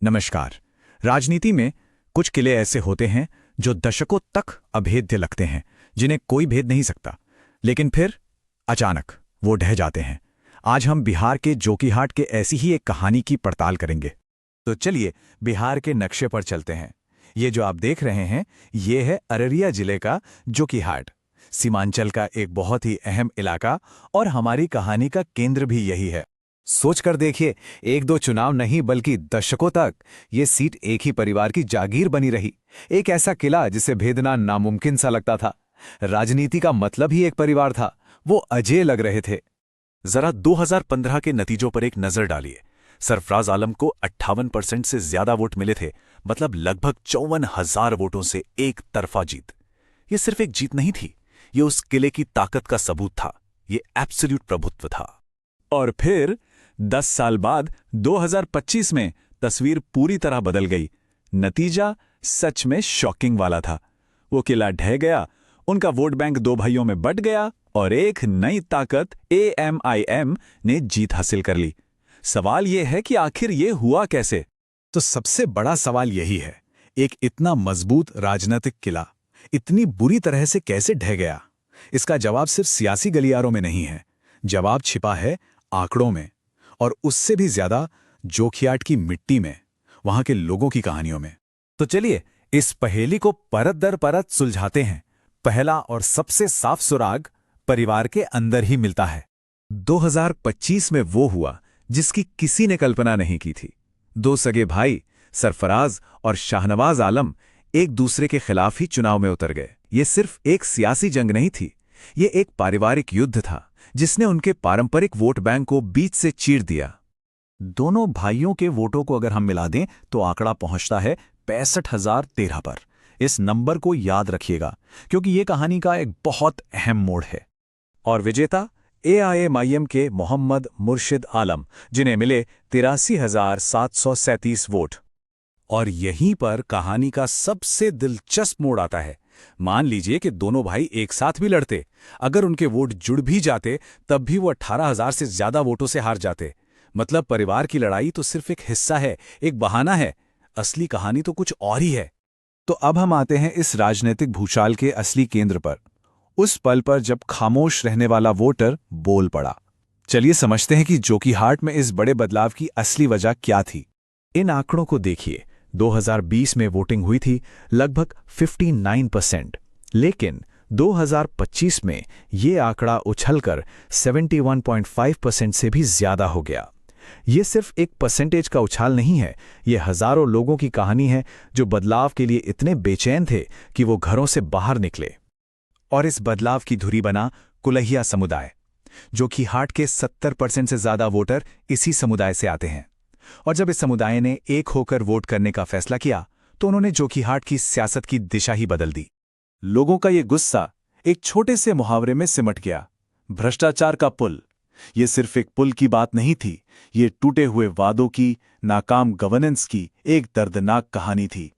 नमस्कार। राजनीति में कुछ किले ऐसे होते हैं जो दशकों तक अभेद्य लगते हैं, जिन्हें कोई भेद नहीं सकता, लेकिन फिर अचानक वो ढह जाते हैं। आज हम बिहार के जोकीहाट के ऐसी ही एक कहानी की पड़ताल करेंगे। तो चलिए बिहार के नक्शे पर चलते हैं। ये जो आप देख रहे हैं, ये है अररिया जिले का जोकीहाट, सीमांचल का एक बहुत ही अहम इलाका, और हमारी कहानी का केंद्र भी यही है। सोचकर देखिए, एक दो चुनाव नहीं बल्कि दशकों तक ये सीट एक ही परिवार की जागीर बनी रही। एक ऐसा किला जिसे भेदना नामुमकिन सा लगता था। राजनीति का मतलब ही एक परिवार था। वो अजेय लग रहे थे। जरा 2015 के नतीजों पर एक नजर डालिए। सरफराज आलम को 58% से ज्यादा वोट मिले थे, मतलब लगभग 54,000 वोटों से एक तरफा जीत। ये सिर्फ एक जीत नहीं थी, ये उस किले की ताकत का सबूत था। ये एब्सोल्यूट प्रभुत्व था। और फिर 10 साल बाद 2025 में तस्वीर पूरी तरह बदल गई। नतीजा सच में शॉकिंग वाला था। वो किला ढह गया, उनका वोट बैंक दो भाइयों में बंट गया और एक नई ताकत AMIM ने जीत हासिल कर ली। सवाल यह है कि आखिर ये हुआ कैसे? तो सबसे बड़ा सवाल यही है, एक इतना मजबूत राजनीतिक किला इतनी बुरी तरह से कैसे ढह गया? इसका जवाब सिर्फ सियासी गलियारों में नहीं है। जवाब छिपा है आंकड़ों में, और उससे भी ज्यादा जोकीहाट की मिट्टी में, वहां के लोगों की कहानियों में। तो चलिए इस पहेली को परत दर परत सुलझाते हैं। पहला और सबसे साफ सुराग परिवार के अंदर ही मिलता है। 2025 में वो हुआ जिसकी किसी ने कल्पना नहीं की थी। दो सगे भाई सरफराज और शाहनवाज आलम एक दूसरे के खिलाफ ही चुनाव में उतर गए। ये सिर्फ एक सियासी जंग नहीं थी, ये एक पारिवारिक युद्ध था जिसने उनके पारंपरिक वोट बैंक को बीच से चीर दिया। दोनों भाइयों के वोटों को अगर हम मिला दें तो आंकड़ा पहुंचता है 65,013 पर। इस नंबर को याद रखिएगा, क्योंकि यह कहानी का एक बहुत अहम मोड़ है। और विजेता AIMIM के मोहम्मद मुर्शिद आलम, जिन्हें मिले 83,737 वोट। और यहीं पर कहानी का सबसे दिलचस्प मोड़ आता है। मान लीजिए कि दोनों भाई एक साथ भी लड़ते, अगर उनके वोट जुड़ भी जाते तब भी वो 18,000 से ज्यादा वोटों से हार जाते। मतलब परिवार की लड़ाई तो सिर्फ एक हिस्सा है, एक बहाना है। असली कहानी तो कुछ और ही है। तो अब हम आते हैं इस राजनीतिक भूचाल के असली केंद्र पर, उस पल पर जब खामोश रहने वाला वोटर बोल पड़ा। चलिए समझते हैं कि जोकीहाट में इस बड़े बदलाव की असली वजह क्या थी। इन आंकड़ों को देखिए। 2020 में वोटिंग हुई थी लगभग 59%, लेकिन 2025 में ये आंकड़ा उछलकर 71.5% से भी ज्यादा हो गया। ये सिर्फ एक परसेंटेज का उछाल नहीं है, ये हजारों लोगों की कहानी है जो बदलाव के लिए इतने बेचैन थे कि वो घरों से बाहर निकले। और इस बदलाव की धुरी बना कुलहिया समुदाय। जोकीहाट के 70% से ज्यादा वोटर इसी समुदाय से आते हैं। और जब इस समुदाय ने एक होकर वोट करने का फैसला किया तो उन्होंने जोकीहाट की सियासत की दिशा ही बदल दी। लोगों का ये गुस्सा एक छोटे से मुहावरे में सिमट गया, भ्रष्टाचार का पुल। ये सिर्फ एक पुल की बात नहीं थी, ये टूटे हुए वादों की, नाकाम गवर्नेंस की एक दर्दनाक कहानी थी।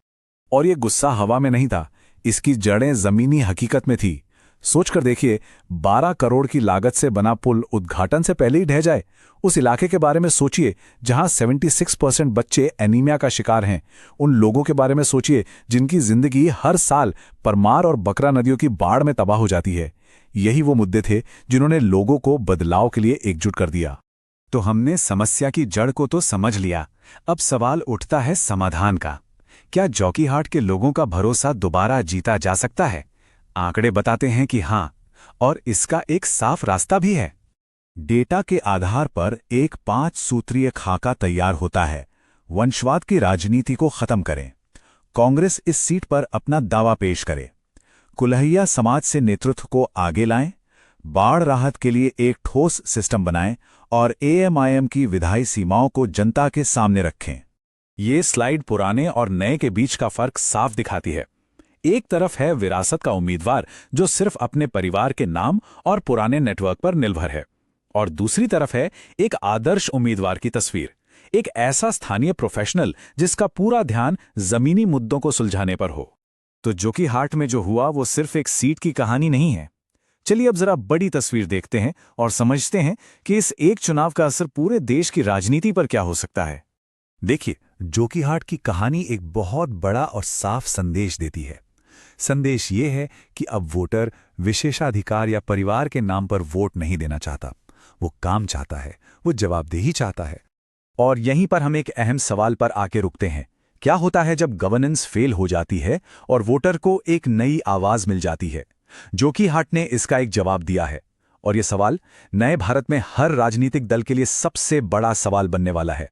और ये गुस्सा हवा में नहीं था, इसकी जड़ें जमीनी हकीकत में थी। सोचकर देखिए, 12 करोड़ की लागत से बना पुल उद्घाटन से पहले ही ढह जाए। उस इलाके के बारे में सोचिए जहां 76% बच्चे एनीमिया का शिकार हैं। उन लोगों के बारे में सोचिए जिनकी जिंदगी हर साल परमार और बकरा नदियों की बाढ़ में तबाह हो जाती है। यही वो मुद्दे थे जिन्होंने लोगों को बदलाव के लिए एकजुट कर दिया। तो हमने समस्या की जड़ को तो समझ लिया, अब सवाल उठता है समाधान का। क्या जोकीहाट के लोगों का भरोसा दोबारा जीता जा सकता है? आंकड़े बताते हैं कि हां, और इसका एक साफ रास्ता भी है। डेटा के आधार पर एक 5 सूत्रीय खाका तैयार होता है। वंशवाद की राजनीति को खत्म करें, कांग्रेस इस सीट पर अपना दावा पेश करे, कुलहिया समाज से नेतृत्व को आगे लाएं, बाढ़ राहत के लिए एक ठोस सिस्टम बनाएं और AMIM की विधायी सीमाओं को जनता के सामने रखें। ये स्लाइड पुराने और नए के बीच का फर्क साफ दिखाती है। एक तरफ है विरासत का उम्मीदवार जो सिर्फ अपने परिवार के नाम और पुराने नेटवर्क पर निर्भर है, और दूसरी तरफ है एक आदर्श उम्मीदवार की तस्वीर, एक ऐसा स्थानीय प्रोफेशनल जिसका पूरा ध्यान जमीनी मुद्दों को सुलझाने पर हो। तो जोकीहाट में जो हुआ वो सिर्फ एक सीट की कहानी नहीं है। चलिए अब जरा बड़ी तस्वीर देखते हैं और समझते हैं कि इस एक चुनाव का असर पूरे देश की राजनीति पर क्या हो सकता है। देखिए, जोकीहाट की कहानी एक बहुत बड़ा और साफ संदेश देती है। संदेश ये है कि अब वोटर विशेषाधिकार या परिवार के नाम पर वोट नहीं देना चाहता। वो काम चाहता है, वो जवाबदेही चाहता है। और यहीं पर हम एक अहम सवाल पर आके रुकते हैं। क्या होता है जब गवर्नेंस फेल हो जाती है और वोटर को एक नई आवाज मिल जाती है? जोकीहाट ने इसका एक जवाब दिया है। और ये सवाल नए भारत में हर राजनीतिक दल के लिए सबसे बड़ा सवाल बनने वाला है।